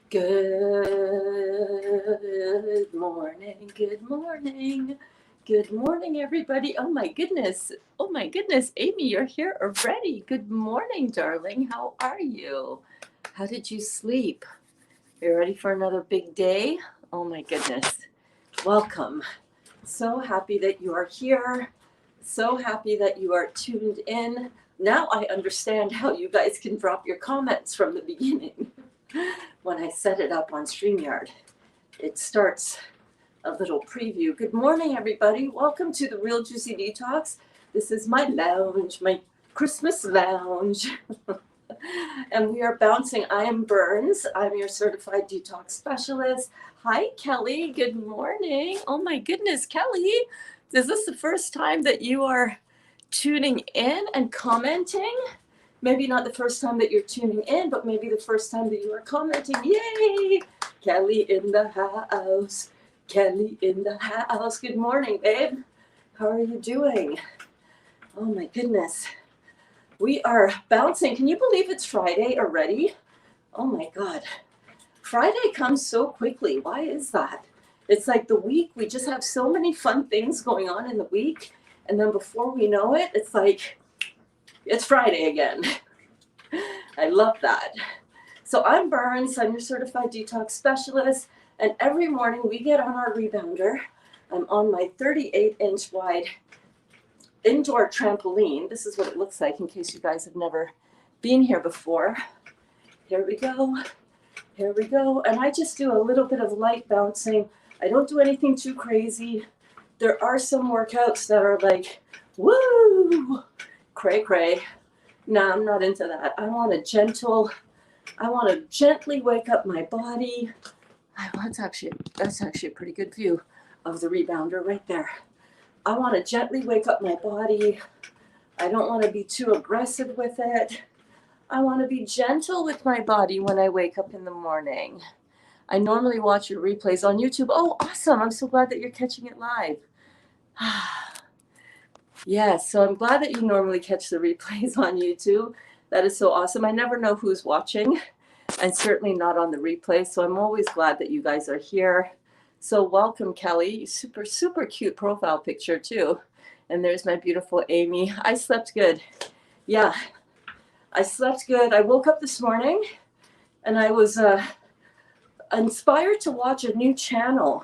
Good morning, good morning, good morning, everybody. Oh my goodness, Amy, you're here already. Good morning, darling. How are you? How did you sleep? Are you ready for another big day? Oh my goodness. Welcome. So happy that you are here. So happy that you are tuned in. Now I understand how you guys can drop your comments from the beginning. When I set it up on StreamYard, it starts a little preview. Good morning, everybody. Welcome to the Real Juicy Detox. This is my lounge, my Christmas lounge. And we are bouncing. I am Berns. I'm your certified detox specialist. Hi, Kelly. Good morning. Oh my goodness, Kelly. Is this the first time that you are tuning in and commenting? Maybe not the first time that you're tuning in, but maybe the first time that you are commenting. Yay! Kelly in the house. Kelly in the house. Good morning, babe. How are you doing? Oh my goodness. We are bouncing. Can you believe it's Friday already? Oh my God. Friday comes so quickly. Why is that? It's like the week, we just have so many fun things going on in the week. And then before we know it, it's like, it's Friday again. I love that. So I'm Berns. I'm your certified detox specialist. And every morning we get on our rebounder. I'm on my 38-inch wide indoor trampoline. This is what it looks like in case you guys have never been here before. Here we go. Here we go. And I just do a little bit of light bouncing. I don't do anything too crazy. There are some workouts that are like, woo, cray cray. No, I'm not into that. I want to gently wake up my body. That's actually a pretty good view of the rebounder right there. I want to gently wake up my body. I don't want to be too aggressive with it. I want to be gentle with my body when I wake up in the morning. I normally watch your replays on YouTube. Oh, awesome. I'm so glad that you're catching it live. Yes, so I'm glad that you normally catch the replays on YouTube. That is so awesome. I never know who's watching, and certainly not on the replay. So I'm always glad that you guys are here. So welcome, Kelly. Super, super cute profile picture too. And there's my beautiful Amy. I slept good. Yeah, I slept good. I woke up this morning and I was inspired to watch a new channel.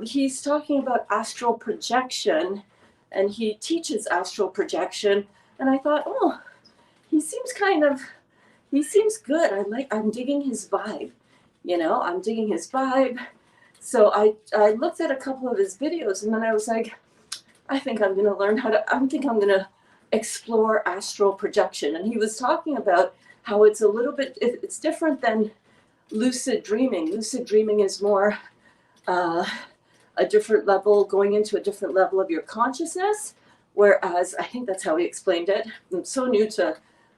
He's talking about astral projection, and he teaches astral projection. And I thought, oh, he seems good. I'm digging his vibe. I'm digging his vibe. So I looked at a couple of his videos, and then I was like, I think I'm going to explore astral projection. And he was talking about how it's it's different than lucid dreaming. Lucid dreaming is more a different level, going into a different level of your consciousness. Whereas, I think that's how he explained it. I'm so new to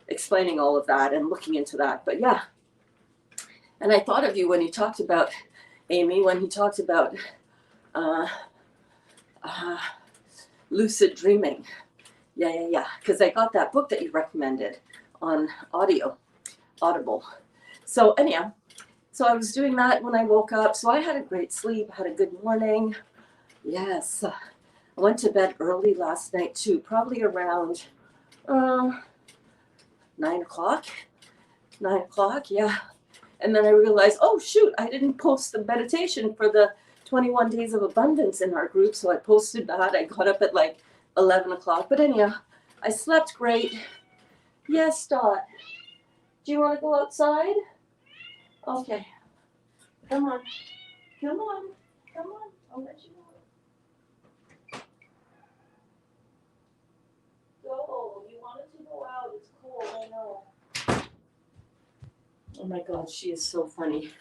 explaining all of that and looking into that. But yeah. And I thought of you when he talked about, Amy, when he talked about lucid dreaming. Yeah. Because I got that book that you recommended on Audible. So anyhow, so I was doing that when I woke up. So I had a great sleep, had a good morning. Yes. I went to bed early last night too, probably around 9 o'clock. 9 o'clock, yeah. And then I realized, oh shoot, I didn't post the meditation for the 21 Days of Abundance in our group. So I posted that. I got up at like 11 o'clock. But anyhow, I slept great. Yes, Dot. Do you want to go outside? Okay. Come on. I'll let you go. Go. You wanted to go out. It's cold. I know. Oh my God, she is so funny.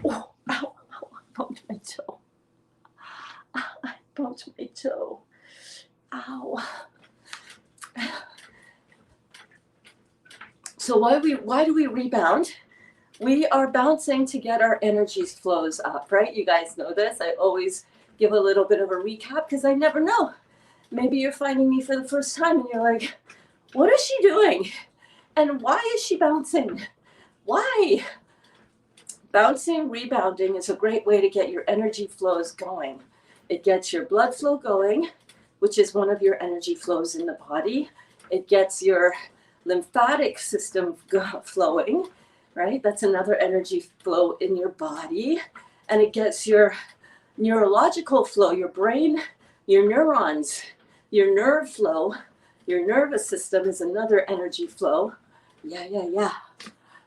Oh, ow, I bumped my toe. I bumped my toe. Ow. So why do we rebound? We are bouncing to get our energy flows up, right? You guys know this. I always give a little bit of a recap because I never know. Maybe you're finding me for the first time and you're like, what is she doing? And why is she bouncing? Why? Bouncing, rebounding is a great way to get your energy flows going. It gets your blood flow going, which is one of your energy flows in the body. It gets your lymphatic system flowing, right? That's another energy flow in your body. And it gets your neurological flow, your brain, your neurons, your nerve flow, your nervous system is another energy flow. Yeah.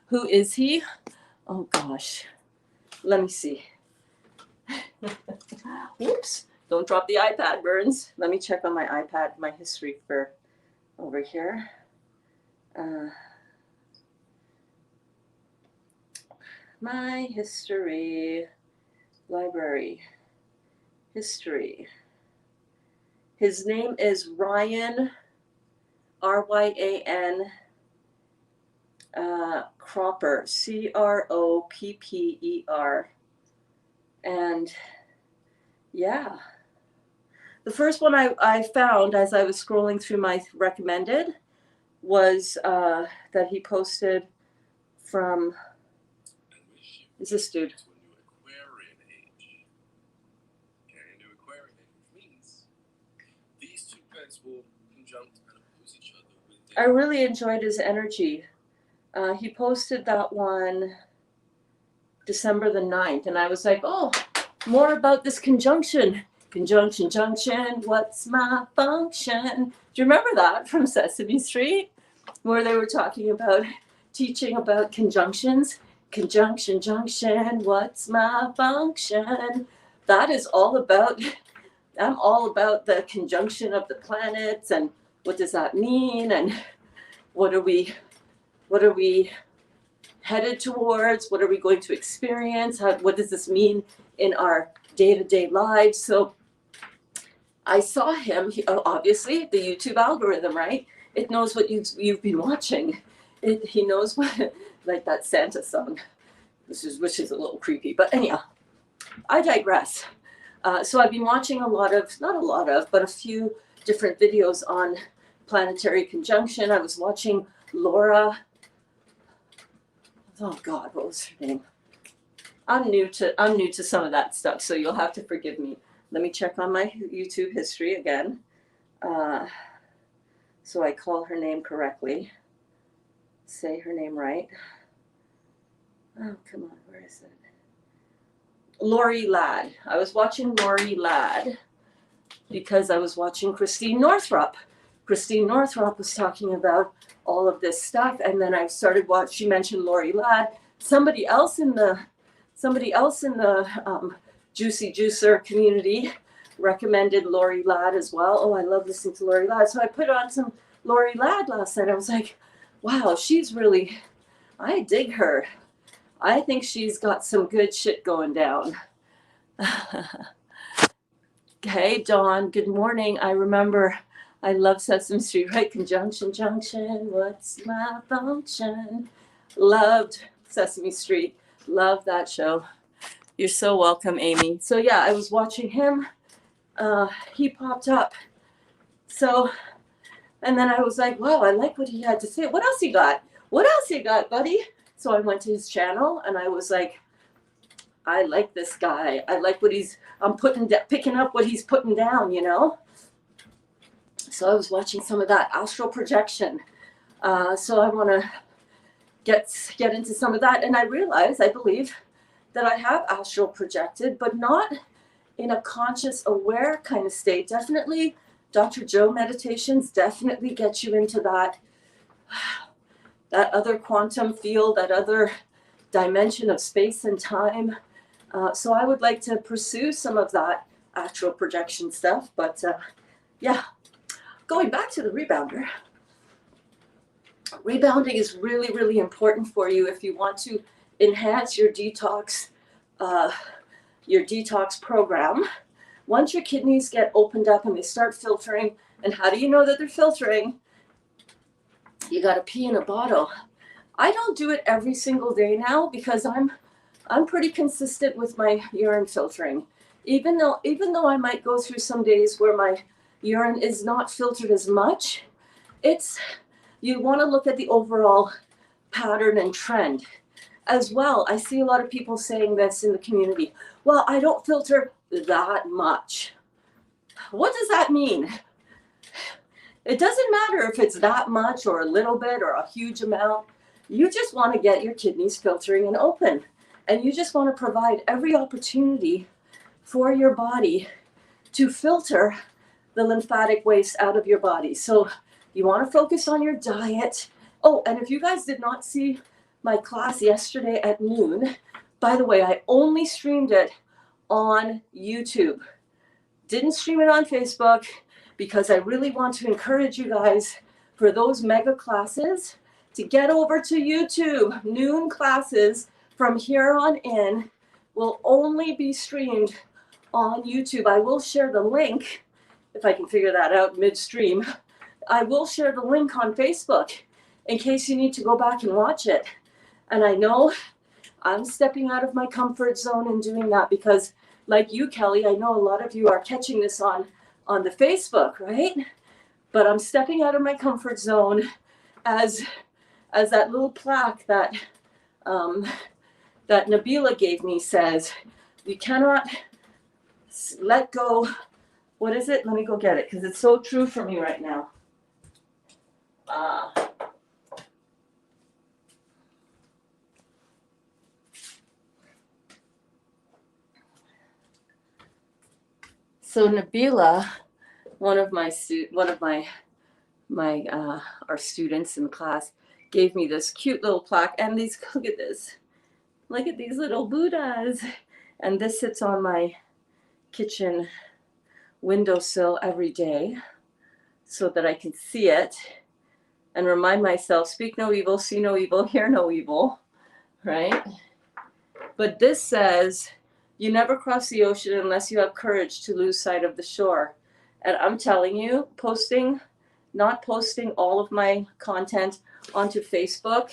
Who is he? Oh gosh, let me see. Whoops, don't drop the iPad, Berns. Let me check on my iPad, my history for over here. My history, library, history. His name is Ryan, R-Y-A-N, Cropper, C-R-O-P-P-E-R. And yeah, the first one I found as I was scrolling through my recommended was that he posted from, is this dude? I really enjoyed his energy. He posted that one December the 9th, and I was like, oh, more about this conjunction. Conjunction, junction, what's my function? Do you remember that from Sesame Street? Where they were talking about, teaching about conjunctions? Conjunction, junction, what's my function? That is all about, I'm all about the conjunction of the planets and what does that mean, and what are we headed towards? What are we going to experience? What does this mean in our day-to-day lives? So I saw him, obviously, the YouTube algorithm, right? It knows what you've been watching. He knows what, like that Santa song, which is a little creepy. But anyhow, I digress. So I've been watching but a few different videos on planetary conjunction. I was watching Laura. Oh God, what was her name? I'm new to some of that stuff, so you'll have to forgive me. Let me check on my YouTube history again, so I call her name correctly. Say her name right. Oh, come on, where is it? Lori Ladd. I was watching Lori Ladd because I was watching Christine Northrup. Christine Northrup was talking about all of this stuff, and then I started watching. She mentioned Lori Ladd. Somebody else in the Juicy Juicer community recommended Lori Ladd as well. Oh, I love listening to Lori Ladd. So I put on some Lori Ladd last night. I was like, wow, I dig her. I think she's got some good shit going down. Hey, Dawn, good morning. I remember I love Sesame Street, right? Conjunction, junction, what's my function? Loved Sesame Street. Love that show. You're so welcome, Amy. So yeah, I was watching him. He popped up. So, and then I was like, wow, I like what he had to say. What else you got? What else you got, buddy? So I went to his channel and I was like, I like this guy. I like what I'm picking up what he's putting down, you know? So I was watching some of that astral projection. So I want to get into some of that. And I believe that I have astral projected, but not in a conscious, aware kind of state. Definitely, Dr. Joe meditations definitely get you into that other quantum field, that other dimension of space and time. So I would like to pursue some of that astral projection stuff. But yeah, going back to the rebounder. Rebounding is really, really important for you if you want to enhance your detox program. Once your kidneys get opened up and they start filtering, and how do you know that they're filtering? You got to pee in a bottle. I don't do it every single day now because I'm pretty consistent with my urine filtering. Even though I might go through some days where my urine is not filtered as much, you want to look at the overall pattern and trend. as well. I see a lot of people saying this in the community. Well, I don't filter that much. What does that mean? It doesn't matter if it's that much or a little bit or a huge amount. You just want to get your kidneys filtering and open. And you just want to provide every opportunity for your body to filter the lymphatic waste out of your body. So you want to focus on your diet. Oh, and if you guys did not see my class yesterday at noon, by the way, I only streamed it on YouTube. Didn't stream it on Facebook because I really want to encourage you guys for those mega classes to get over to YouTube. Noon classes from here on in will only be streamed on YouTube. I will share the link, if I can figure that out midstream. I will share the link on Facebook in case you need to go back and watch it. And I know I'm stepping out of my comfort zone in doing that because, like you, Kelly, I know a lot of you are catching this on the Facebook, right? But I'm stepping out of my comfort zone as that little plaque that that Nabila gave me says, you cannot let go. What is it? Let me go get it because it's so true for me right now. So Nabila, one of our students in the class, gave me this cute little plaque, and these, look at this, look at these little Buddhas, and this sits on my kitchen windowsill every day so that I can see it and remind myself, speak no evil, see no evil, hear no evil, right? But this says, you never cross the ocean unless you have courage to lose sight of the shore. And I'm telling you, not posting all of my content onto Facebook,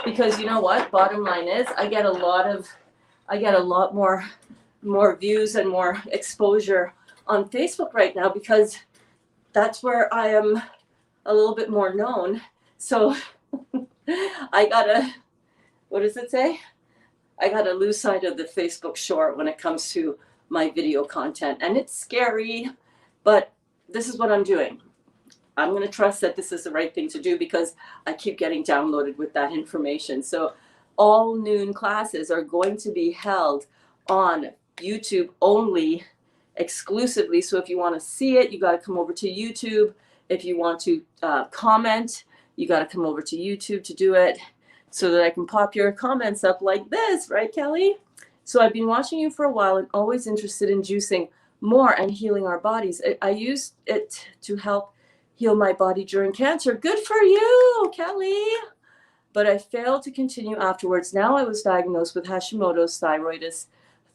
because you know what? Bottom line is, I get a lot more views and more exposure on Facebook right now because that's where I am a little bit more known. So I gotta, what does it say? I gotta lose sight of the Facebook shore when it comes to my video content. And it's scary, but this is what I'm doing. I'm gonna trust that this is the right thing to do because I keep getting downloaded with that information. So all noon classes are going to be held on YouTube only, exclusively. So if you want to see it, you got to come over to YouTube. If you want to comment, you got to come over to YouTube to do it so that I can pop your comments up like this, right, Kelly? So I've been watching you for a while and always interested in juicing more and healing our bodies. I used it to help heal my body during cancer. Good for you, Kelly. But I failed to continue afterwards. Now I was diagnosed with Hashimoto's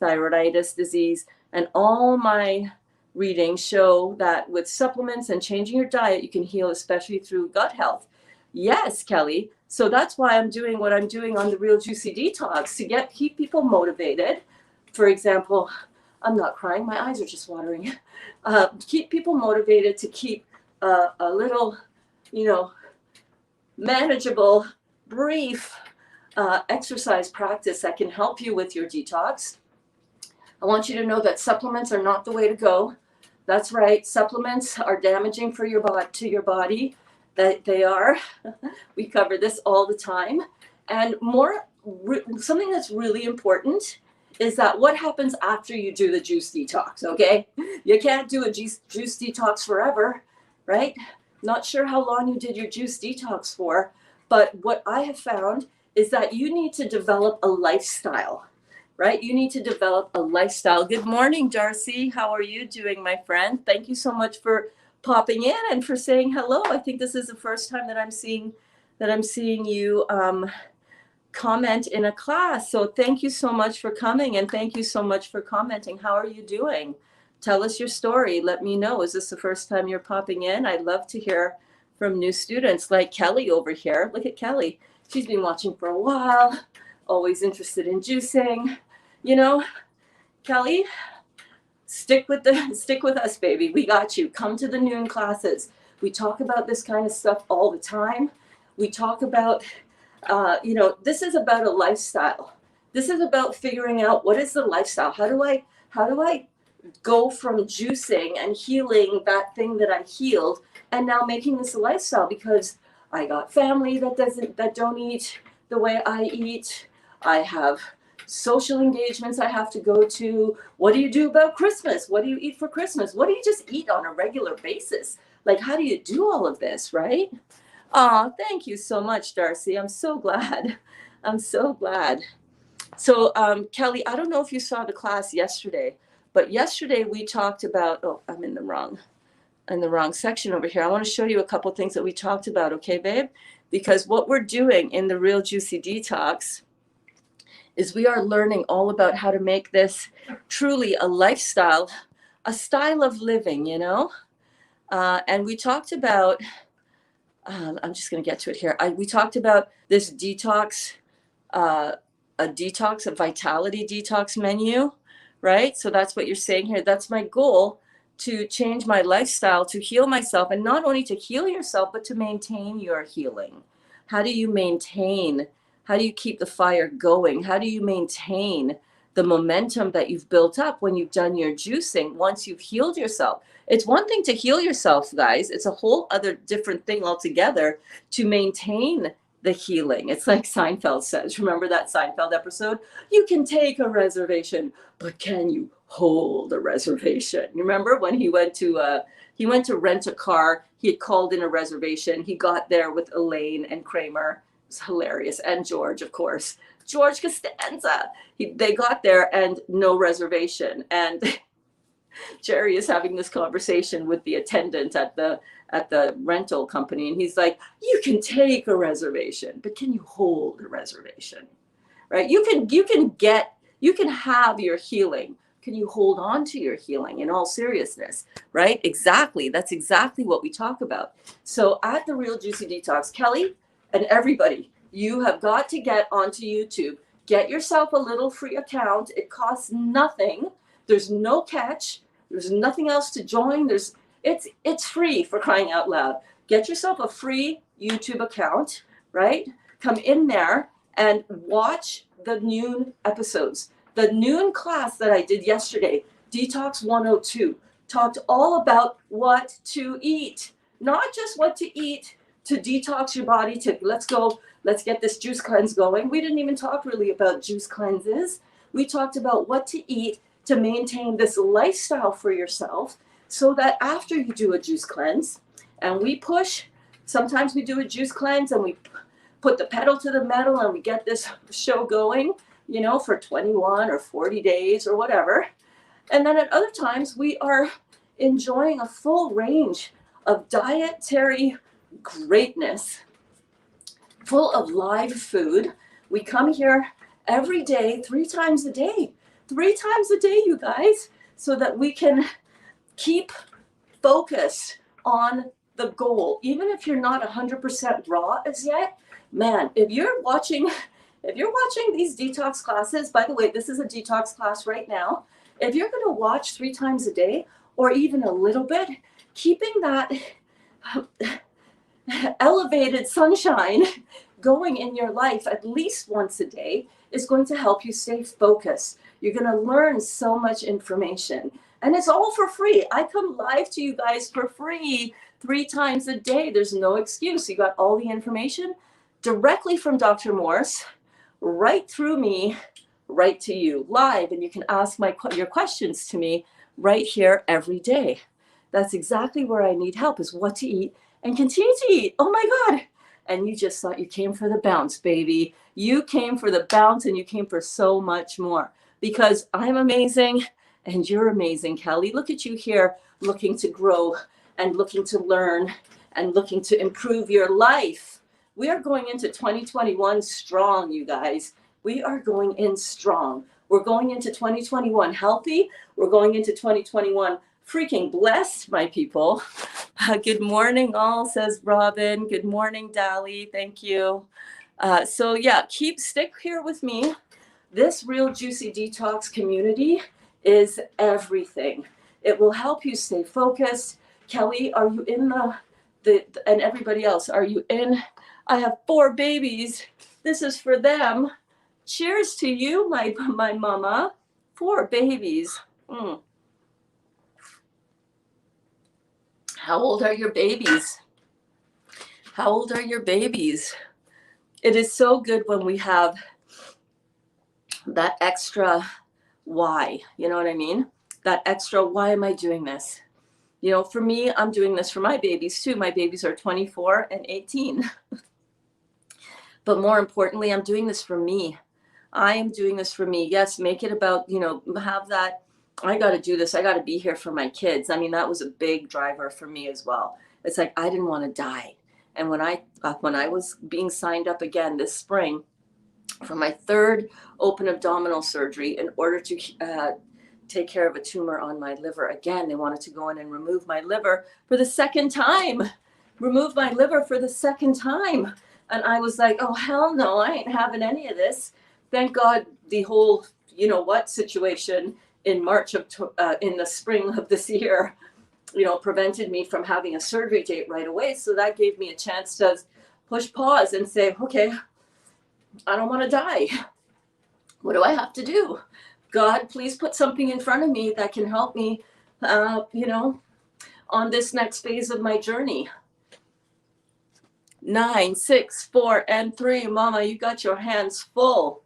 thyroiditis disease, and all my readings show that with supplements and changing your diet, you can heal, especially through gut health. Yes, Kelly. So that's why I'm doing what I'm doing on the Real Juicy Detox to keep people motivated. For example, I'm not crying, my eyes are just watering. Keep people motivated to keep a little, manageable, brief exercise practice that can help you with your detox. I want you to know that supplements are not the way to go. That's right. Supplements are damaging to your body. That they are. We cover this all the time. And something that's really important is that what happens after you do the juice detox, okay? You can't do a juice detox forever, right? Not sure how long you did your juice detox for, but what I have found is that you need to develop a lifestyle, right? You need to develop a lifestyle. Good morning, Darcy. How are you doing, my friend? Thank you so much for popping in and for saying hello. I think this is the first time that I'm seeing you comment in a class. So thank you so much for coming, and thank you so much for commenting. How are you doing? Tell us your story. Let me know. Is this the first time you're popping in? I'd love to hear from new students like Kelly over here. Look at Kelly. She's been watching for a while, always interested in juicing. Kelly, stick with us, baby. We got you. Come to the noon classes. We talk about this kind of stuff all the time. We talk about This is about a lifestyle. This is about figuring out what is the lifestyle. How do I go from juicing and healing that thing that I healed and now making this a lifestyle, because I got family that don't eat the way I eat. I have social engagements I have to go to. What do you do about Christmas? What do you eat for Christmas? What do you just eat on a regular basis? Like, how do you do all of this, right? Oh, thank you so much, Darcy. I'm so glad. I'm so glad. So, Kelly, I don't know if you saw the class yesterday, but yesterday we talked about, oh, I'm in the wrong section over here. I want to show you a couple things that we talked about, okay, babe? Because what we're doing in the Real Juicy Detox is we are learning all about how to make this truly a lifestyle, a style of living, and we talked about, I'm just going to get to it here. We talked about this detox, a vitality detox menu, right? So that's what you're saying here. That's my goal, to change my lifestyle, to heal myself, and not only to heal yourself, but to maintain your healing. How do you keep the fire going? How do you maintain the momentum that you've built up when you've done your juicing once you've healed yourself? It's one thing to heal yourself, guys. It's a whole other different thing altogether to maintain the healing. It's like Seinfeld says. Remember that Seinfeld episode? You can take a reservation, but can you hold a reservation? You remember when he went to rent a car? He had called in a reservation. He got there with Elaine and Kramer. It was hilarious. And George, of course. George Costanza. They got there and no reservation. And Jerry is having this conversation with the attendant at the rental company, and he's like, you can take a reservation, but can you hold a reservation? Right? You can have your healing. Can you hold on to your healing in all seriousness? Right? Exactly. That's exactly what we talk about. So at the Real Juicy Detox, Kelly and everybody, you have got to get onto YouTube. Get yourself a little free account. It costs nothing. There's no catch. There's nothing else to join. It's free, for crying out loud. Get yourself a free YouTube account, right? Come in there and watch the noon episodes. The noon class that I did yesterday, Detox 102, talked all about what to eat. Not just what to eat to detox your body, to let's get this juice cleanse going. We didn't even talk really about juice cleanses. We talked about what to eat to maintain this lifestyle for yourself, so that after you do a juice cleanse, and sometimes we do a juice cleanse and we put the pedal to the metal and we get this show going, for 21 or 40 days or whatever. And then at other times we are enjoying a full range of dietary greatness, full of live food. We come here every day, 3 times a day. 3 times a day, you guys, so that we can keep focused on the goal. Even if you're not 100% raw as yet, man, if you're watching these detox classes, by the way, this is a detox class right now. If you're going to watch 3 times a day, or even a little bit, keeping that elevated sunshine going in your life at least once a day is going to help you stay focused. You're going to learn so much information, and it's all for free. I come live to you guys for free 3 times a day. There's no excuse. You got all the information directly from Dr. Morse, right through me, right to you, live, and you can ask your questions to me right here every day. That's exactly where I need help, is what to eat and continue to eat. Oh my God. And you just thought you came for the bounce, baby. You came for the bounce, and you came for so much more, because I'm amazing and you're amazing, Kelly. Look at you here, looking to grow and looking to learn and looking to improve your life. We are going into 2021 strong, you guys. We are going in strong. We're going into 2021 healthy. We're going into 2021 freaking blessed, my people. Good morning, all, says Robin. Good morning, Dali. Thank you. So yeah, stick here with me. This Real Juicy Detox community is everything. It will help you stay focused. Kelly, are you in and everybody else, are you in? I have 4 babies This is for them. Cheers to you, my mama. 4 babies. How old are your babies? How old are your babies? It is so good when we have that extra why. You know what I mean? That extra, why am I doing this? You know, for me, I'm doing this for my babies too. My babies are 24 and 18. But more importantly, I'm doing this for me. I am doing this for me. Yes, make it about, you know, have that, I got to do this. I got to be here for my kids. I mean, that was a big driver for me as well. It's like, I didn't want to die. And when I was being signed up again this spring for my 3rd open abdominal surgery in order to take care of a tumor on my liver, again, they wanted to go in and remove my liver for the 2nd time. Remove my liver for the 2nd time. And I was like, oh, hell no, I ain't having any of this. Thank God the whole, you know what, situation in March of, in the spring of this year, you know, prevented me from having a surgery date right away. So that gave me a chance to push pause and say, okay, I don't want to die. What do I have to do? God, please put something in front of me that can help me, you know, on this next phase of my journey. 9, 6, 4, and 3. Mama, you got your hands full.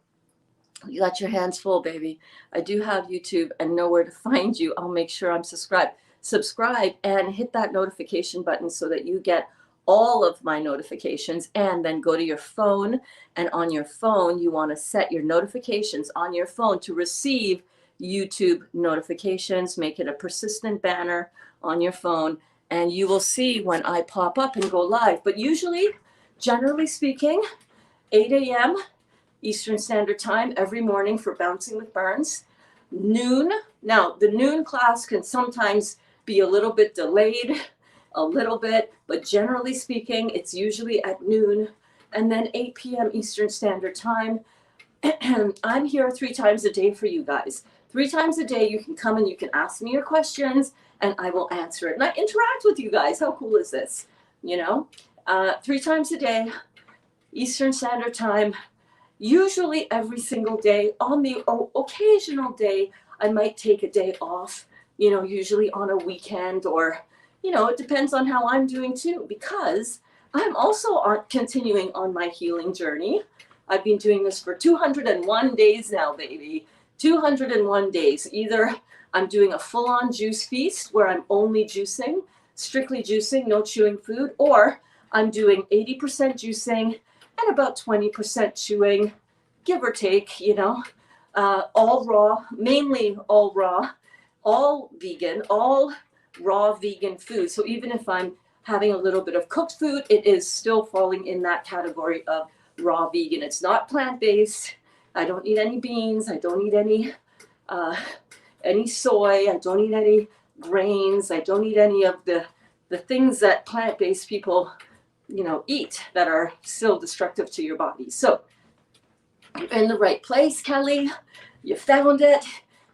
You got your hands full, baby. I do have YouTube and know where to find you. I'll make sure I'm subscribed. Subscribe and hit that notification button so that you get all of my notifications, and then go to your phone, and on your phone you want to set your notifications on your phone to receive YouTube notifications. Make it a persistent banner on your phone, and you will see when I pop up and go live. But usually, generally speaking, 8 a.m. Eastern Standard Time every morning for Bouncing with Berns. Noon. Now, the noon class can sometimes be a little bit delayed, a little bit, but generally speaking, it's usually at noon. And then 8 p.m. Eastern Standard Time. I'm here 3 times a day for you guys. 3 times a day, you can come and you can ask me your questions, and I will answer it. And I interact with you guys. How cool is this? You know, 3 times a day, Eastern Standard Time. Usually every single day. On the occasional day, I might take a day off, you know, usually on a weekend, or, you know, it depends on how I'm doing too, because I'm also continuing on my healing journey. I've been doing this for 201 days now, baby. 201 days. Either I'm doing a full-on juice feast where I'm only juicing, strictly juicing, no chewing food, or I'm doing 80% juicing and about 20% chewing, give or take, you know, all raw, mainly all raw, all vegan, all raw vegan food. So even if I'm having a little bit of cooked food, it is still falling in that category of raw vegan. It's not plant-based. I don't eat any beans. I don't eat any soy. I don't eat any grains. I don't eat any of the things that plant-based people, you know, eat that are still destructive to your body. So you're in the right place, Kelly. You found it.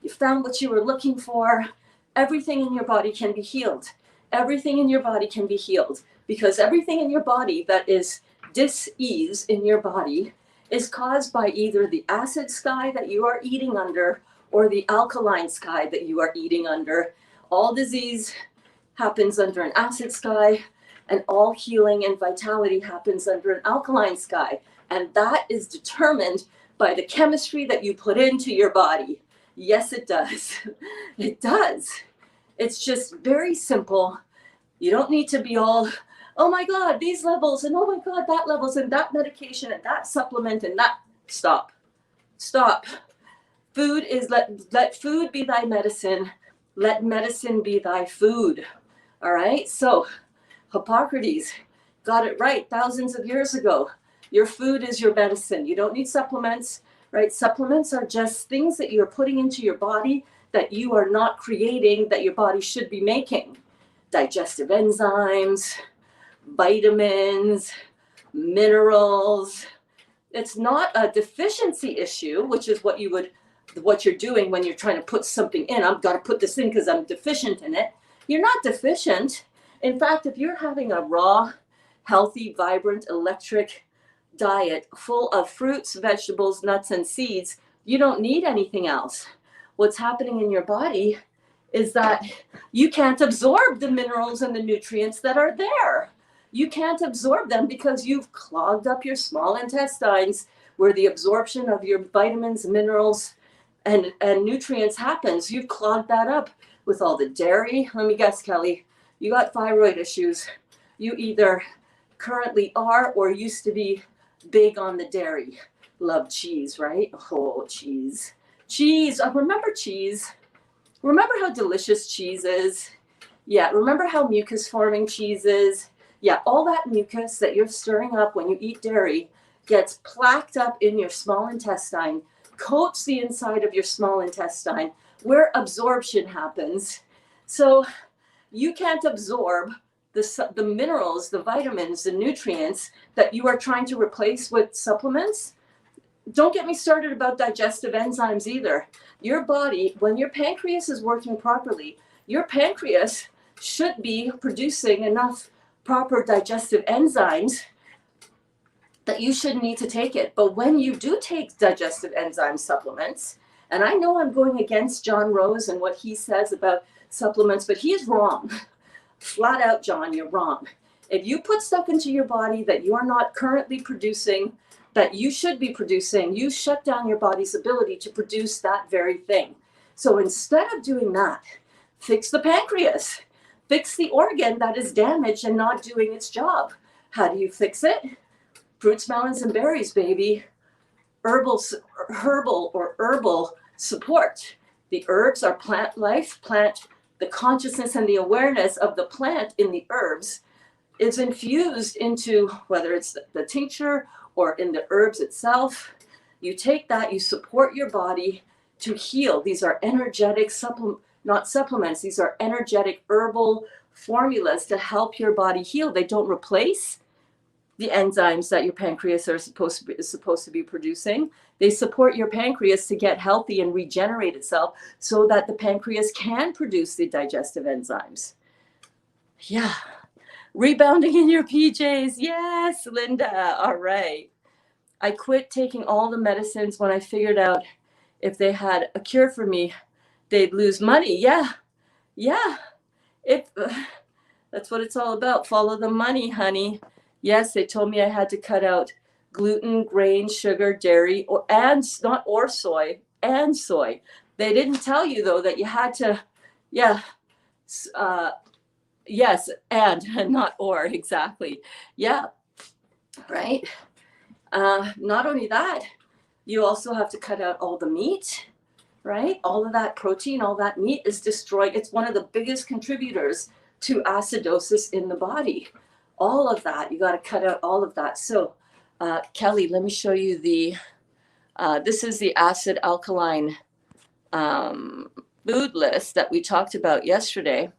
You found what you were looking for. Everything in your body can be healed. Everything in your body can be healed, because everything in your body that is dis-ease in your body is caused by either the acid sky that you are eating under or the alkaline sky that you are eating under. All disease happens under an acid sky, and all healing and vitality happens under an alkaline sky. And that is determined by the chemistry that you put into your body. Yes, it does. It does. It's just very simple. You don't need to be all, oh my God, these levels, and oh my God, that levels, and that medication, and that supplement, and that. Stop. Stop. Food is, let food be thy medicine. Let medicine be thy food. All right? So, Hippocrates got it right thousands of years ago. Your food is your medicine. You don't need supplements, right? Supplements are just things that you're putting into your body that you are not creating, that your body should be making. Digestive enzymes, vitamins, minerals. It's not a deficiency issue, which is what you're doing when you're trying to put something in. I've got to put this in because I'm deficient in it. You're not deficient. In fact, if you're having a raw, healthy, vibrant, electric, diet full of fruits, vegetables, nuts, and seeds, you don't need anything else. What's happening in your body is that you can't absorb the minerals and the nutrients that are there. You can't absorb them because you've clogged up your small intestines where the absorption of your vitamins, minerals, and nutrients happens. You've clogged that up with all the dairy. Let me guess, Kelly, you got thyroid issues. You either currently are or used to be big on the dairy. Love cheese, right? Oh, cheese. Cheese. Remember cheese? Remember how delicious cheese is? Yeah, remember how mucus forming cheese is? Yeah, all that mucus that you're stirring up when you eat dairy gets plaqued up in your small intestine, coats the inside of your small intestine where absorption happens. So you can't absorb the minerals, the vitamins, the nutrients that you are trying to replace with supplements. Don't get me started about digestive enzymes either. Your body, when your pancreas is working properly, your pancreas should be producing enough proper digestive enzymes that you shouldn't need to take it. But when you do take digestive enzyme supplements, and I know I'm going against John Rose and what he says about supplements, but he is wrong. Flat out, John, you're wrong. If you put stuff into your body that you are not currently producing, that you should be producing, you shut down your body's ability to produce that very thing. So instead of doing that, fix the pancreas. Fix the organ that is damaged and not doing its job. How do you fix it? Fruits, melons, and berries, baby. Herbal support. The herbs are plant life, the consciousness and the awareness of the plant in the herbs is infused into, whether it's the tincture or in the herbs itself. You take that, you support your body to heal. These are energetic not supplements. These are energetic herbal formulas to help your body heal. They don't replace the enzymes that your pancreas is supposed to be producing. They support your pancreas to get healthy and regenerate itself so that the pancreas can produce the digestive enzymes. Yeah. Rebounding in your PJs. Yes, Linda. All right. I quit taking all the medicines when I figured out if they had a cure for me, they'd lose money. Yeah. That's what it's all about. Follow the money, honey. Yes, they told me I had to cut out gluten, grain, sugar, dairy, soy. They didn't tell you though that you had to, yes, and not or, exactly. Yeah, right. Not only that, you also have to cut out all the meat, right? All of that protein, all that meat is destroyed. It's one of the biggest contributors to acidosis in the body. All of that, you got to cut out all of that. So, Kelly, let me show you this is the acid alkaline food list that we talked about yesterday.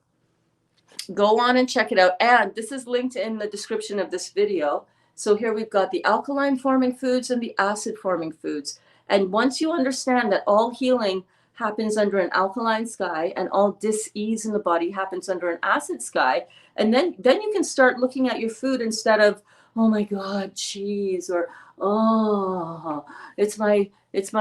Go on and check it out. And this is linked in the description of this video. So here we've got the alkaline forming foods and the acid forming foods. And once you understand that all healing happens under an alkaline sky and all dis-ease in the body happens under an acid sky, and then you can start looking at your food instead of, oh my God, cheese, or oh, it's my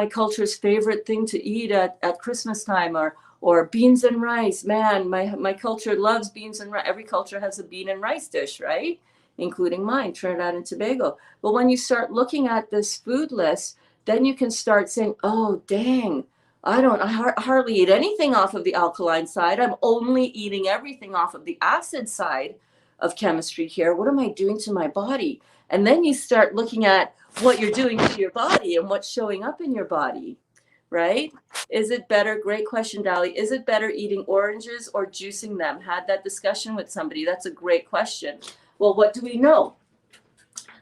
culture's favorite thing to eat at Christmas time, or beans and rice. Man, my culture loves beans and rice. Every culture has a bean and rice dish, right? Including mine, Trinidad and Tobago. But when you start looking at this food list, then you can start saying, oh, dang, I hardly eat anything off of the alkaline side. I'm only eating everything off of the acid side of chemistry here. What am I doing to my body? And then you start looking at what you're doing to your body and what's showing up in your body, right? Is it better? Great question, Dali. Is it better eating oranges or juicing them? Had that discussion with somebody. That's a great question. Well, what do we know?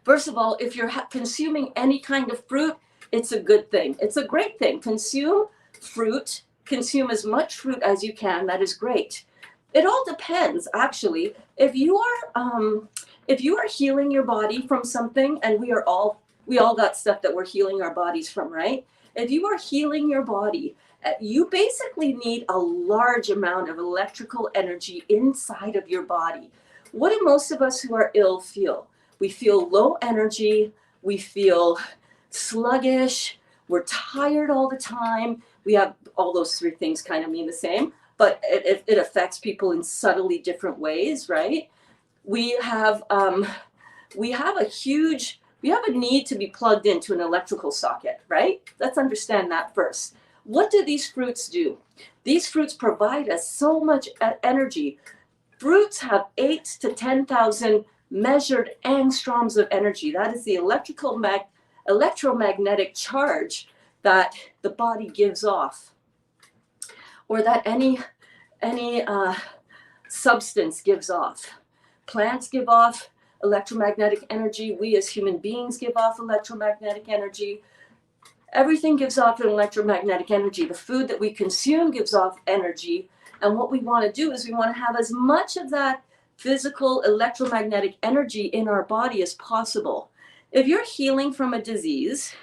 First of all, if you're consuming any kind of fruit, it's a good thing. It's a great thing. Consume fruit. Consume as much fruit as you can. That is great. It all depends, actually. If you are healing your body from something, and we all got stuff that we're healing our bodies from, right? If you are healing your body, you basically need a large amount of electrical energy inside of your body. What do most of us who are ill feel? We feel low energy, we feel sluggish, we're tired all the time. We have all those three things kind of mean the same, but it affects people in subtly different ways, right? We have a need to be plugged into an electrical socket, right? Let's understand that first. What do these fruits do? These fruits provide us so much energy. Fruits have 8 to 10,000 measured angstroms of energy. That is the electromagnetic charge that the body gives off, or that any substance gives off. Plants give off electromagnetic energy. We as human beings give off electromagnetic energy. Everything gives off an electromagnetic energy. The food that we consume gives off energy. And what we want to do is we want to have as much of that physical electromagnetic energy in our body as possible. If you're healing from a disease,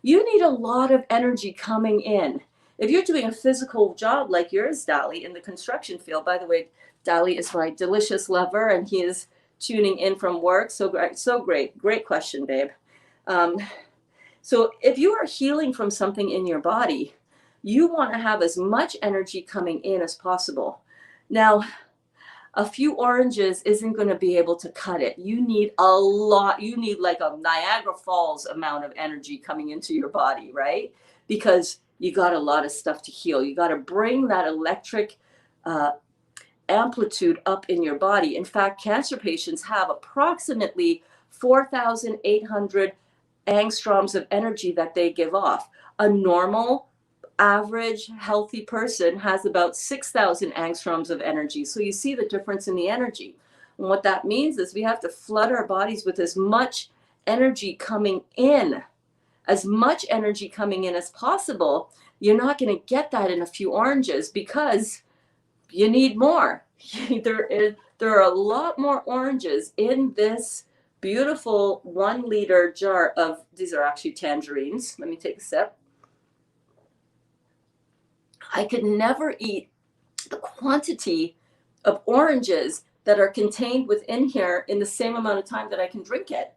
you need a lot of energy coming in. If you're doing a physical job like yours, Dali, in the construction field, by the way, Dali is my delicious lover, and he is tuning in from work. So great. Great question, babe. So if you are healing from something in your body, you want to have as much energy coming in as possible. Now, a few oranges isn't going to be able to cut it. You need a lot. You need like a Niagara Falls amount of energy coming into your body, right? Because you got a lot of stuff to heal. You got to bring that electric amplitude up in your body. In fact, cancer patients have approximately 4,800 angstroms of energy that they give off. A normal, average, healthy person has about 6,000 angstroms of energy. So you see the difference in the energy. And what that means is we have to flood our bodies with as much energy coming in, as possible. You're not going to get that in a few oranges because you need more. There are a lot more oranges in this beautiful 1 liter jar of, these are actually tangerines. Let me take a sip. I could never eat the quantity of oranges that are contained within here in the same amount of time that I can drink it.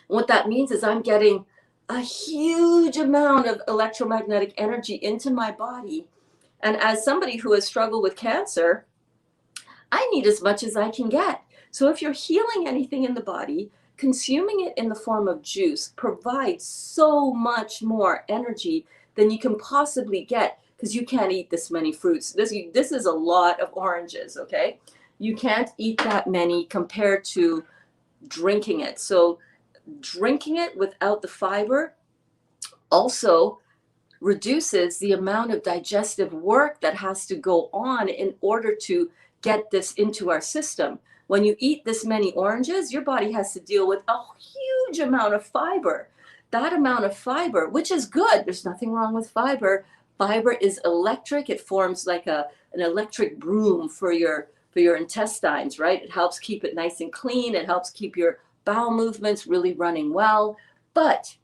What that means is I'm getting a huge amount of electromagnetic energy into my body. And as somebody who has struggled with cancer, I need as much as I can get. So if you're healing anything in the body, consuming it in the form of juice provides so much more energy than you can possibly get, because you can't eat this many fruits. This is a lot of oranges, okay? You can't eat that many compared to drinking it. So drinking it without the fiber also reduces the amount of digestive work that has to go on in order to get this into our system. When you eat this many oranges, your body has to deal with a huge amount of fiber. That amount of fiber, which is good, there's nothing wrong with fiber. Fiber is electric. It forms like an electric broom for your intestines, right? It helps keep it nice and clean. It helps keep your bowel movements really running well. But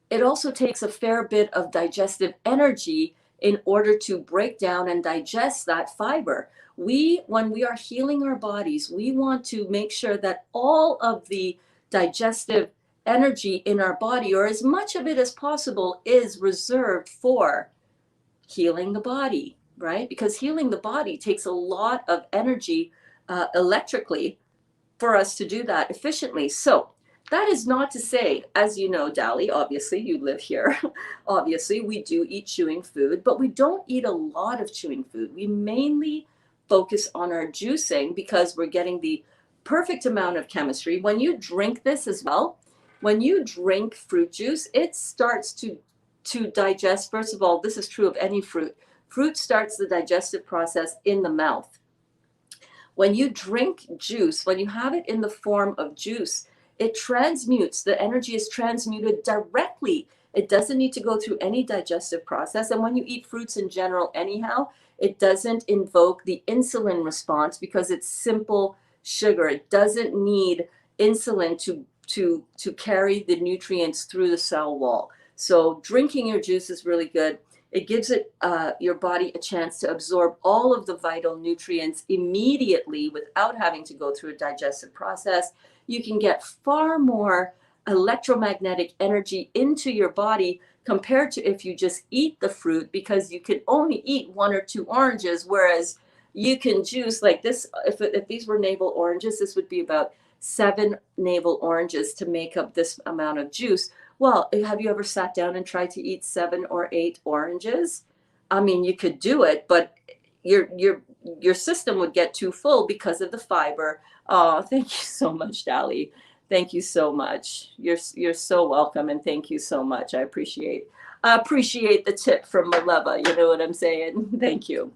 it also takes a fair bit of digestive energy in order to break down and digest that fiber. When we are healing our bodies, we want to make sure that all of the digestive energy in our body, or as much of it as possible, is reserved for healing the body, right? Because healing the body takes a lot of energy electrically for us to do that efficiently. So that is not to say, as you know, Dali, obviously you live here. Obviously we do eat chewing food, but we don't eat a lot of chewing food. We mainly focus on our juicing because we're getting the perfect amount of chemistry. When you drink this as well, when you drink fruit juice, it starts to digest. First of all, this is true of any fruit. Fruit starts the digestive process in the mouth. When you drink juice, when you have it in the form of juice, it transmutes. The energy is transmuted directly. It doesn't need to go through any digestive process. And when you eat fruits in general anyhow, it doesn't invoke the insulin response because it's simple sugar. It doesn't need insulin to carry the nutrients through the cell wall. So drinking your juice is really good. It gives your body a chance to absorb all of the vital nutrients immediately without having to go through a digestive process. you can get far more electromagnetic energy into your body compared to if you just eat the fruit, because you can only eat 1 or 2 oranges, whereas you can juice like this. If these were navel oranges, this would be about 7 navel oranges to make up this amount of juice. Well, have you ever sat down and tried to eat 7 or 8 oranges? I mean, you could do it, but your system would get too full because of the fiber. Oh, thank you so much, Dali. Thank you so much. You're so welcome, and thank you so much. I appreciate the tip from Maleva. You know what I'm saying? Thank you.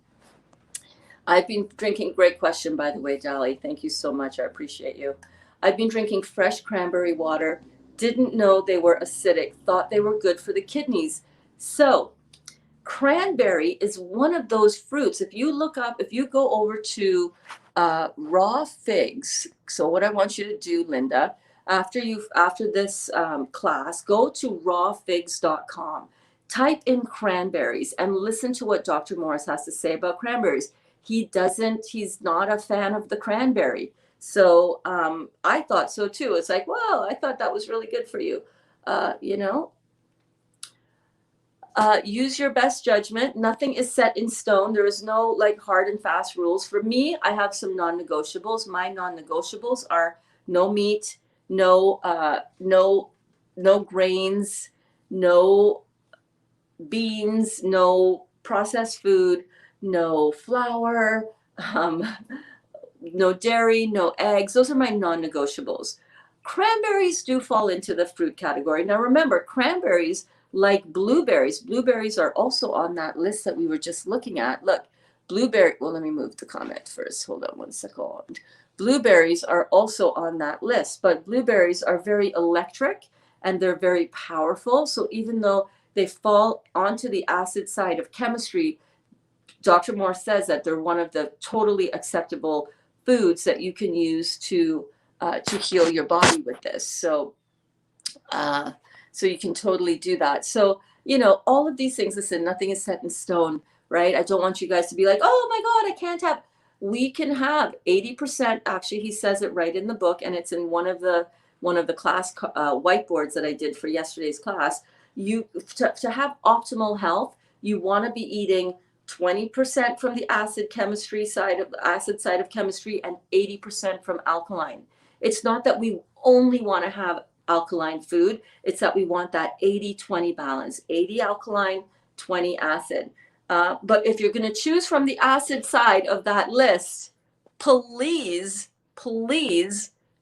I've been drinking, great question, by the way, Dali. Thank you so much. I appreciate you. I've been drinking fresh cranberry water. Didn't know they were acidic. Thought they were good for the kidneys. So cranberry is one of those fruits. If you go over to raw figs. So what I want you to do, Linda, after this class, go to rawfigs.com. Type in cranberries and listen to what Dr. Morris has to say about cranberries. He's not a fan of the cranberry. So I thought so too. It's like, well, I thought that was really good for you. Use your best judgment. Nothing is set in stone. There is no like hard and fast rules. For me, I have some non-negotiables. My non-negotiables are no meat, no grains, no beans, no processed food, no flour, no dairy, no eggs. Those are my non-negotiables. Cranberries do fall into the fruit category. Now remember, cranberries, like blueberries are also on that list that we were just looking at. Look, well, let me move the comment first. Hold on 1 second. Blueberries are also on that list, but blueberries are very electric and they're very powerful. So even though they fall onto the acid side of chemistry, Dr. Moore says that they're one of the totally acceptable foods that you can use to heal your body with this. So you can totally do that. So, all of these things, listen, nothing is set in stone, right? I don't want you guys to be like, oh my God, I can't have. We can have 80%. Actually, he says it right in the book, and it's in one of the class whiteboards that I did for yesterday's class. To have optimal health, you want to be eating 20% from the acid side of chemistry and 80% from alkaline. It's not that we only want to have alkaline food, it's that we want that 80-20 balance, 80 alkaline, 20 acid. But if you're going to choose from the acid side of that list, please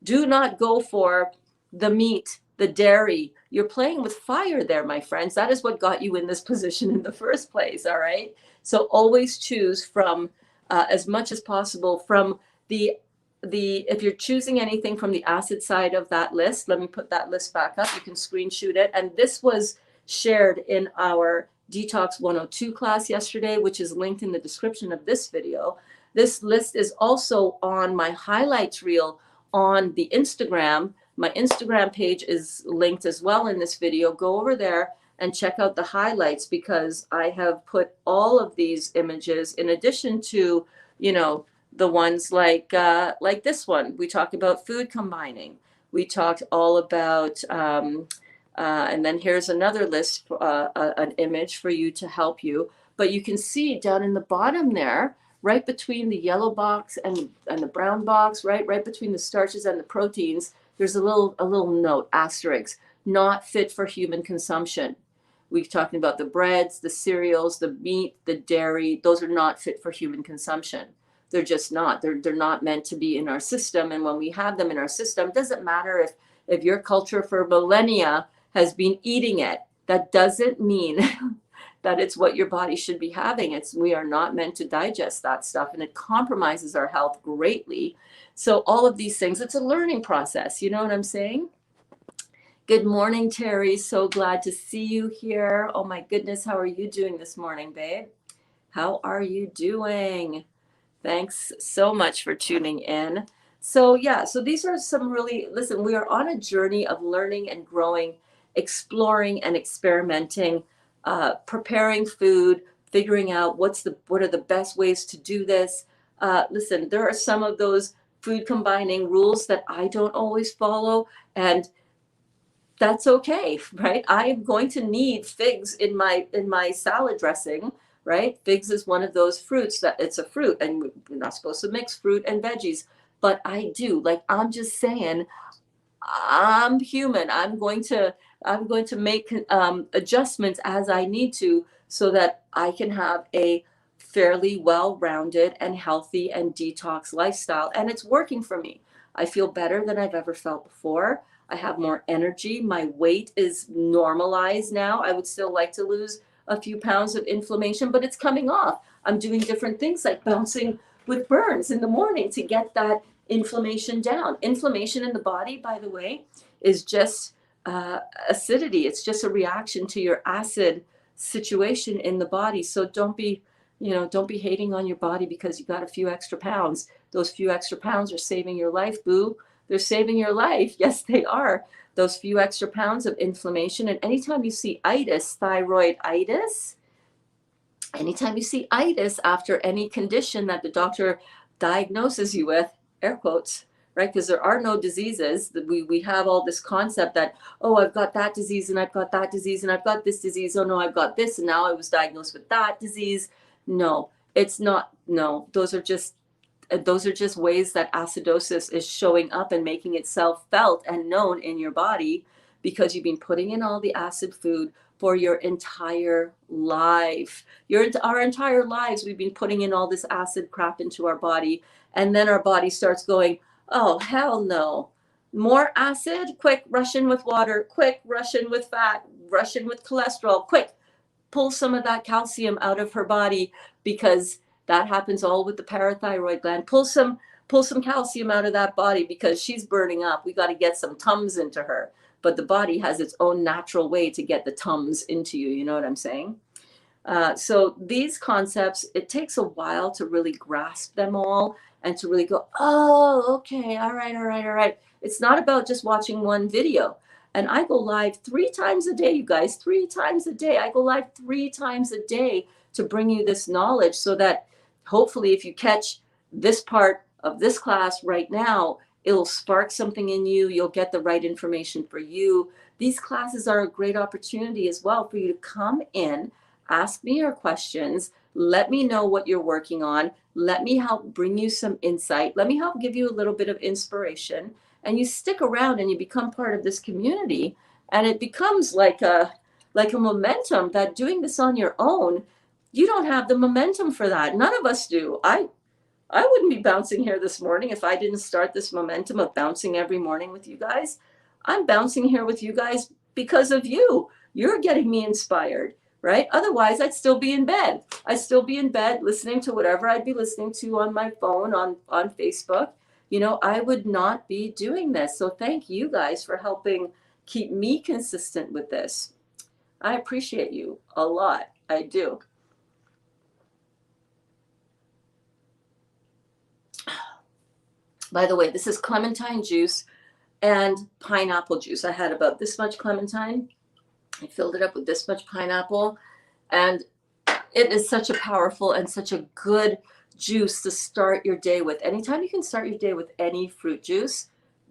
do not go for the meat, the dairy. You're playing with fire there, my friends. That is what got you in this position in the first place, all right? So always choose from, as much as possible, from if you're choosing anything from the acid side of that list. Let me put that list back up. You can screenshot it. And this was shared in our Detox 102 class yesterday, which is linked in the description of this video. This list is also on my highlights reel on the Instagram. My Instagram page is linked as well in this video. Go over there and check out the highlights, because I have put all of these images in addition to, the ones like this one. We talked about food combining. We talked all about, and then here's another list, an image for you to help you. But you can see down in the bottom there, right between the yellow box and the brown box, right between the starches and the proteins, there's a little note, asterisk, not fit for human consumption. We've talked about the breads, the cereals, the meat, the dairy. Those are not fit for human consumption. They're just not. They're not meant to be in our system. And when we have them in our system, it doesn't matter if your culture for millennia has been eating it. That doesn't mean that it's what your body should be having. We are not meant to digest that stuff, and it compromises our health greatly. So all of these things, it's a learning process. You know what I'm saying? Good morning, Terry. So glad to see you here. Oh my goodness, how are you doing this morning, babe? How are you doing? Thanks so much for tuning in. So these are some really, listen, we are on a journey of learning and growing, exploring and experimenting, preparing food, figuring out what are the best ways to do this. Listen, there are some of those food combining rules that I don't always follow, and that's okay, right? I'm going to need figs in my salad dressing, right? Figs is one of those fruits that it's a fruit, and we're not supposed to mix fruit and veggies, but I do. Like, I'm just saying, I'm human. I'm going to make adjustments as I need to, so that I can have a fairly well-rounded and healthy and detox lifestyle, and it's working for me. I feel better than I've ever felt before. I have more energy. My weight is normalized now. I would still like to lose a few pounds of inflammation, but it's coming off. I'm doing different things like bouncing with Berns in the morning to get that inflammation down. Inflammation in the body, by the way, is just acidity. It's just a reaction to your acid situation in the body. So don't be hating on your body because you got a few extra pounds. Those few extra pounds are saving your life, boo. They're saving your life. Yes, they are. Those few extra pounds of inflammation. And anytime you see itis, thyroid itis, anytime you see itis after any condition that the doctor diagnoses you with, air quotes, right? Because there are no diseases. We have all this concept that, oh, I've got that disease and I've got that disease and I've got this disease. Oh no, I've got this and now I was diagnosed with that disease. No, it's not. No, those are just ways that acidosis is showing up and making itself felt and known in your body, because you've been putting in all the acid food for your entire life. Our entire lives, we've been putting in all this acid crap into our body, and then our body starts going, oh, hell no. More acid? Quick, rush in with water. Quick, rush in with fat. Rush in with cholesterol. Quick, pull some of that calcium out of her body, because that happens all with the parathyroid gland. Pull some calcium out of that body because she's burning up. We got to get some Tums into her. But the body has its own natural way to get the Tums into you. You know what I'm saying? So these concepts, it takes a while to really grasp them all and to really go, oh, okay, all right. It's not about just watching one video. And I go live 3 times a day, you guys, 3 times a day. I go live 3 times a day to bring you this knowledge, so that hopefully if you catch this part of this class right now, it'll spark something in you. You'll get the right information for you. These classes are a great opportunity as well for you to come in, ask me your questions, let me know what you're working on, let me help bring you some insight, let me help give you a little bit of inspiration, and you stick around and you become part of this community, and it becomes like a momentum that doing this on your own, you don't have the momentum for that. None of us do. I wouldn't be bouncing here this morning if I didn't start this momentum of bouncing every morning with you guys. I'm bouncing here with you guys because of you. You're getting me inspired, right? Otherwise, I'd still be in bed. I'd still be in bed listening to whatever I'd be listening to on my phone, on Facebook. I would not be doing this. So thank you guys for helping keep me consistent with this. I appreciate you a lot. I do. By the way, this is clementine juice and pineapple juice. I had about this much clementine. I filled it up with this much pineapple, and it is such a powerful and such a good juice to start your day with. Anytime you can start your day with any fruit juice,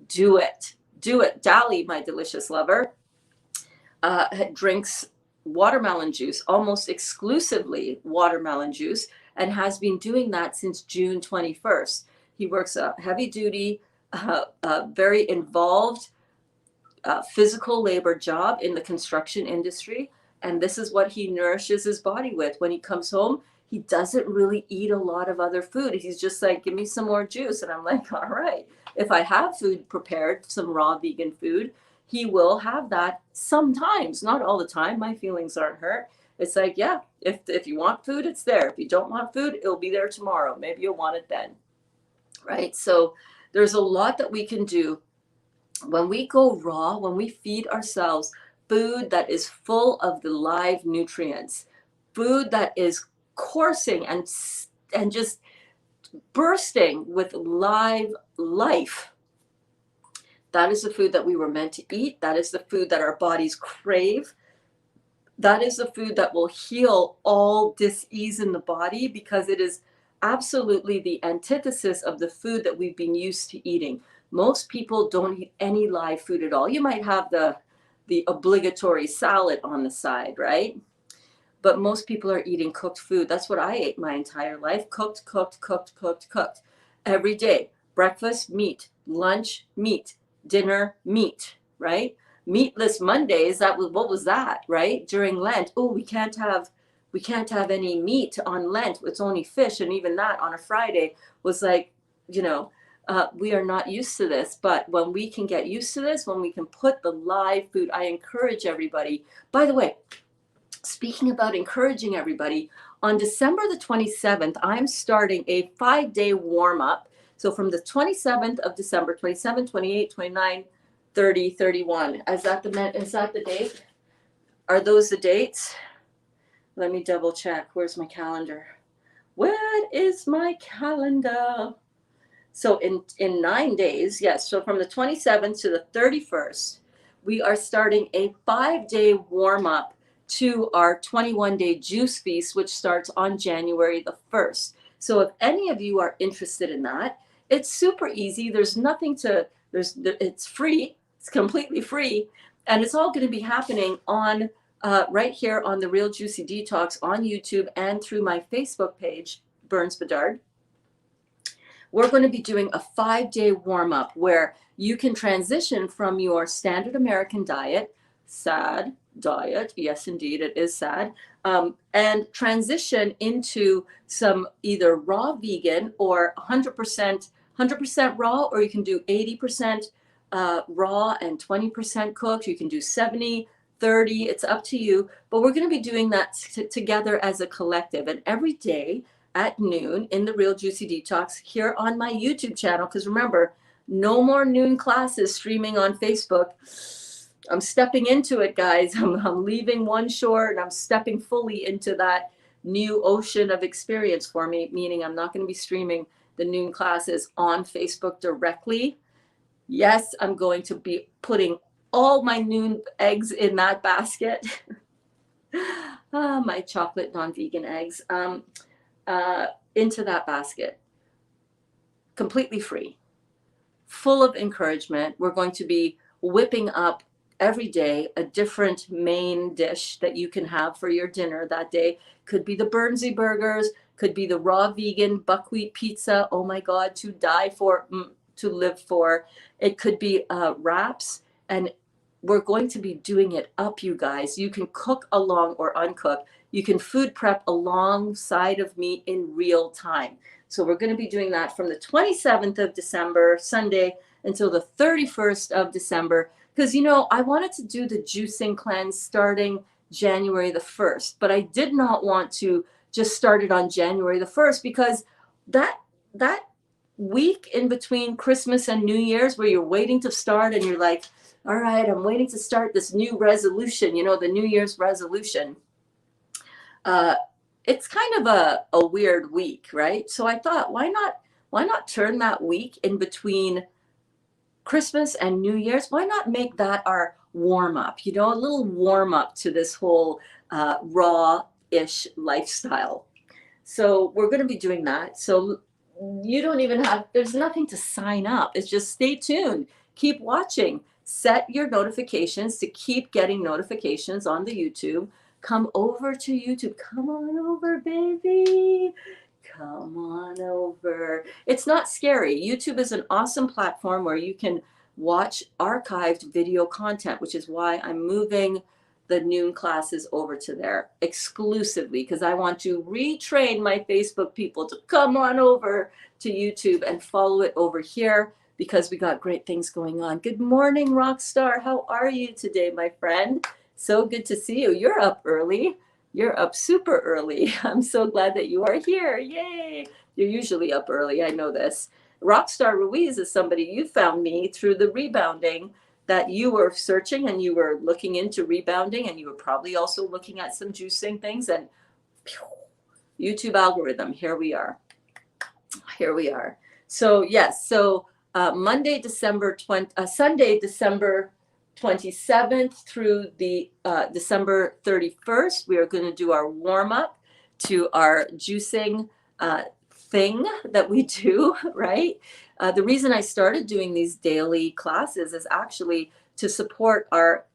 do it. Do it. Dali, my delicious lover, drinks watermelon juice, almost exclusively watermelon juice, and has been doing that since June 21st. He works a heavy duty, very involved physical labor job in the construction industry. And this is what he nourishes his body with. When he comes home, he doesn't really eat a lot of other food. He's just like, give me some more juice. And I'm like, all right. If I have food prepared, some raw vegan food, he will have that sometimes, not all the time. My feelings aren't hurt. It's like, yeah, if you want food, it's there. If you don't want food, it'll be there tomorrow. Maybe you'll want it then. Right? So there's a lot that we can do when we go raw, when we feed ourselves food that is full of the live nutrients, food that is coursing and just bursting with live life. That is the food that we were meant to eat. That is the food that our bodies crave. That is the food that will heal all dis-ease in the body, because it is absolutely the antithesis of the food that we've been used to eating. Most people don't eat any live food at all. You might have the obligatory salad on the side, right? But most people are eating cooked food. That's what I ate my entire life. Cooked, cooked, cooked, cooked, cooked. Every day. Breakfast, meat. Lunch, meat. Dinner, meat, right? Meatless Mondays, what was that, right? During Lent, oh, we can't have any meat on Lent. It's only fish, and even that on a Friday was like, you know, we are not used to this. But when we can get used to this, when we can put the live food, I encourage everybody. By the way, speaking about encouraging everybody, on December the 27th, I'm starting a 5-day warm-up. So from the 27th of December, 27, 28, 29, 30, 31. Is that the date? Are those the dates? Let me double check. Where's my calendar? Where is my calendar? So in 9 days, yes, so from the 27th to the 31st, we are starting a 5-day warm-up to our 21-day juice feast, which starts on January the 1st. So if any of you are interested in that, it's super easy. It's free. It's completely free. And it's all going to be happening on right here on the Real Juicy Detox on YouTube and through my Facebook page, Berns Bedard. We're going to be doing a 5-day warm-up where you can transition from your standard American diet, sad diet, yes indeed it is sad, and transition into some either raw vegan or 100% raw, or you can do 80% raw and 20% cooked. You can do 70, 30, it's up to you. But we're going to be doing that together as a collective, and every day at noon in the Real Juicy Detox here on my YouTube channel. Because remember, no more noon classes streaming on Facebook. I'm stepping into it, guys. I'm leaving one shore and I'm stepping fully into that new ocean of experience for me, meaning I'm not going to be streaming the noon classes on Facebook directly. Yes, I'm going to be putting all my noon eggs in that basket. My chocolate non-vegan eggs. Into that basket, completely free, full of encouragement. We're going to be whipping up every day a different main dish that you can have for your dinner that day. Could be the Bernsey burgers, could be the raw vegan buckwheat pizza. Oh my God, to die for, to live for. It could be wraps, and we're going to be doing it up, you guys. You can cook along or uncook. You can food prep alongside of me in real time. So we're going to be doing that from the 27th of December, Sunday, until the 31st of December. Because, you know, I wanted to do the juicing cleanse starting January the 1st, but I did not want to just start it on January the 1st, because that week in between Christmas and New Year's where you're waiting to start and you're like, all right, I'm waiting to start this new resolution, you know, the New Year's resolution. It's kind of a weird week, right? So I thought, why not turn that week in between Christmas and New Year's? Why not make that our warm up, you know, a little warm up to this whole raw-ish lifestyle. So we're going to be doing that. So you don't even have, there's nothing to sign up. It's just stay tuned, keep watching, set your notifications to keep getting notifications on the YouTube. Come over to YouTube. Come on over, baby. Come on over. It's not scary. YouTube is an awesome platform where you can watch archived video content, which is why I'm moving the noon classes over to there exclusively, because I want to retrain my Facebook people to come on over to YouTube and follow it over here, because we got great things going on. Good morning, Rockstar. How are you today, my friend? So good to see you. You're up early. You're up super early. I'm so glad that you are here. Yay. You're usually up early. I know this. Rockstar Ruiz is somebody, you found me through the Rebounding, that you were searching and you were looking into rebounding, and you were probably also looking at some juicing things, and pew, YouTube algorithm, here we are. Here we are. So yes, so Sunday, December 27th through the December 31st, we are going to do our warm up to our juicing thing that we do, right? The reason I started doing these daily classes is actually to support our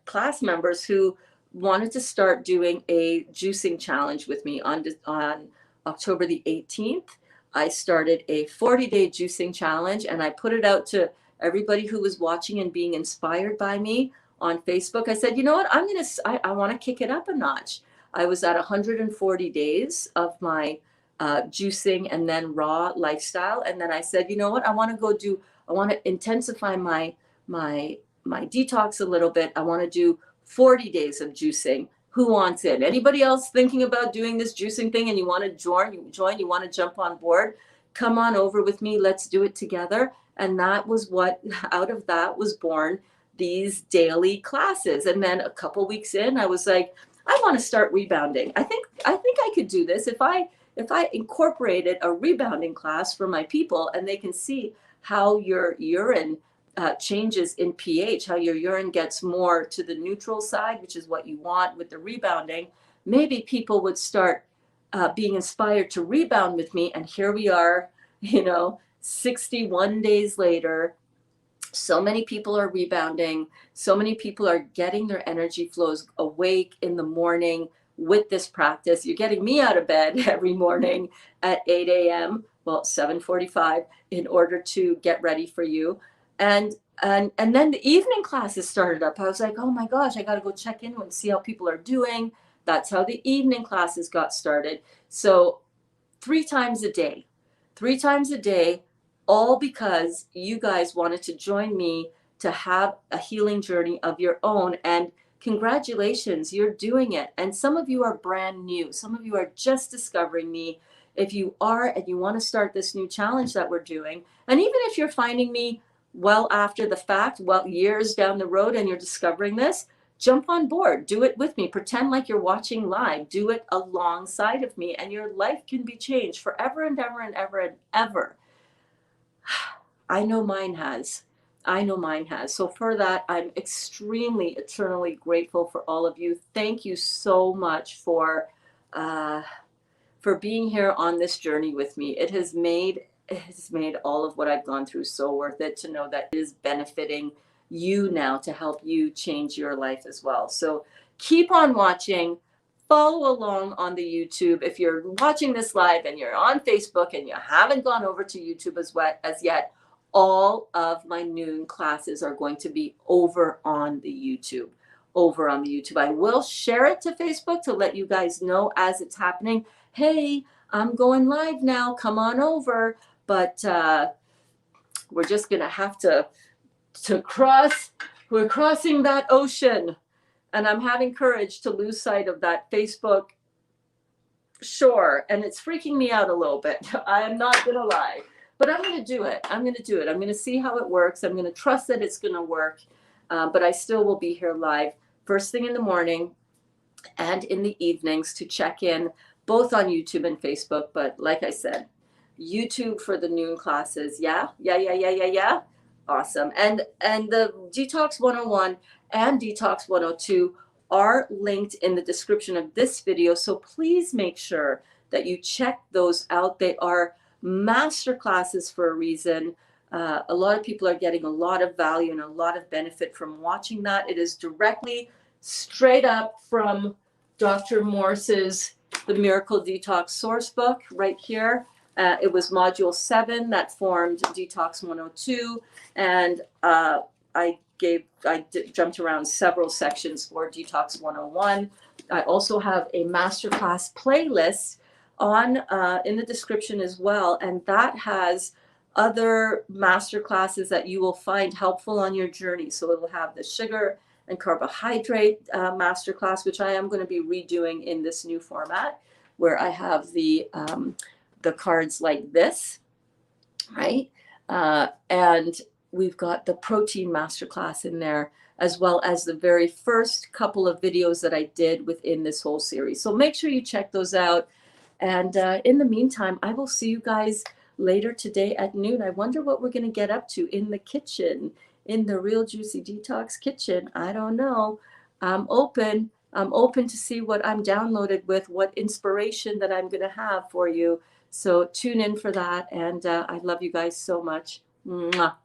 class members who wanted to start doing a juicing challenge with me on October the 18th. I started a 40-day juicing challenge, and I put it out to everybody who was watching and being inspired by me on Facebook. I said, you know what, I want to kick it up a notch. I was at 140 days of my juicing and then raw lifestyle, and then I said, you know what, I want to intensify my detox a little bit. I want to do 40 days of juicing. Who wants in? Anybody else thinking about doing this juicing thing and you want to you want to jump on board? Come on over with me. Let's do it together. And that was what, out of that was born these daily classes. And then a couple weeks in, I was like, I want to start rebounding. I think I could do this if I incorporated a rebounding class for my people, and they can see how your urine changes in pH, how your urine gets more to the neutral side, which is what you want with the rebounding. Maybe people would start being inspired to rebound with me. And here we are, 61 days later. So many people are rebounding. So many people are getting their energy flows awake in the morning with this practice. You're getting me out of bed every morning at 8 a.m., well, 7:45, in order to get ready for you. And then the evening classes started up. I was like, oh my gosh, I got to go check in and see how people are doing. That's how the evening classes got started. So 3 times a day, all because you guys wanted to join me to have a healing journey of your own. And congratulations, you're doing it. And some of you are brand new. Some of you are just discovering me. If you are and you want to start this new challenge that we're doing, and even if you're finding me well after the fact, well, years down the road, and you're discovering this, jump on board, do it with me, pretend like you're watching live, do it alongside of me, and your life can be changed forever and ever and ever and ever. I know mine has. So for that, I'm extremely, eternally grateful for all of you. Thank you so much for being here on this journey with me. It has made all of what I've gone through so worth it, to know that it is benefiting you now, to help you change your life as well. So keep on watching. Follow along on the YouTube. If you're watching this live and you're on Facebook and you haven't gone over to YouTube as yet, all of my noon classes are going to be over on the YouTube. I will share it to Facebook to let you guys know as it's happening. Hey, I'm going live now. Come on over. But we're just going to have to cross. We're crossing that ocean. And I'm having courage to lose sight of that Facebook shore. And it's freaking me out a little bit. I am not going to lie. But I'm going to do it. I'm going to see how it works. I'm going to trust that it's going to work. But I still will be here live first thing in the morning and in the evenings to check in, both on YouTube and Facebook. But like I said, YouTube for the noon classes. Yeah. Awesome. And the Detox 101 and Detox 102 are linked in the description of this video. So please make sure that you check those out. They are master classes for a reason. A lot of people are getting a lot of value and a lot of benefit from watching that. It is directly straight up from Dr. Morse's The Miracle Detox source book right here. It was module 7 that formed Detox 102. And I jumped around several sections for Detox 101. I also have a masterclass playlist on in the description as well, and that has other master classes that you will find helpful on your journey. So it will have the sugar and carbohydrate master class, which I am going to be redoing in this new format, where I have the cards like this, right? And we've got the protein masterclass in there, as well as the very first couple of videos that I did within this whole series. So make sure you check those out. And in the meantime, I will see you guys later today at noon. I wonder what we're going to get up to in the kitchen, in the Real Juicy Detox kitchen. I don't know. I'm open to see what I'm downloaded with, what inspiration that I'm going to have for you. So tune in for that. And I love you guys so much. Mwah.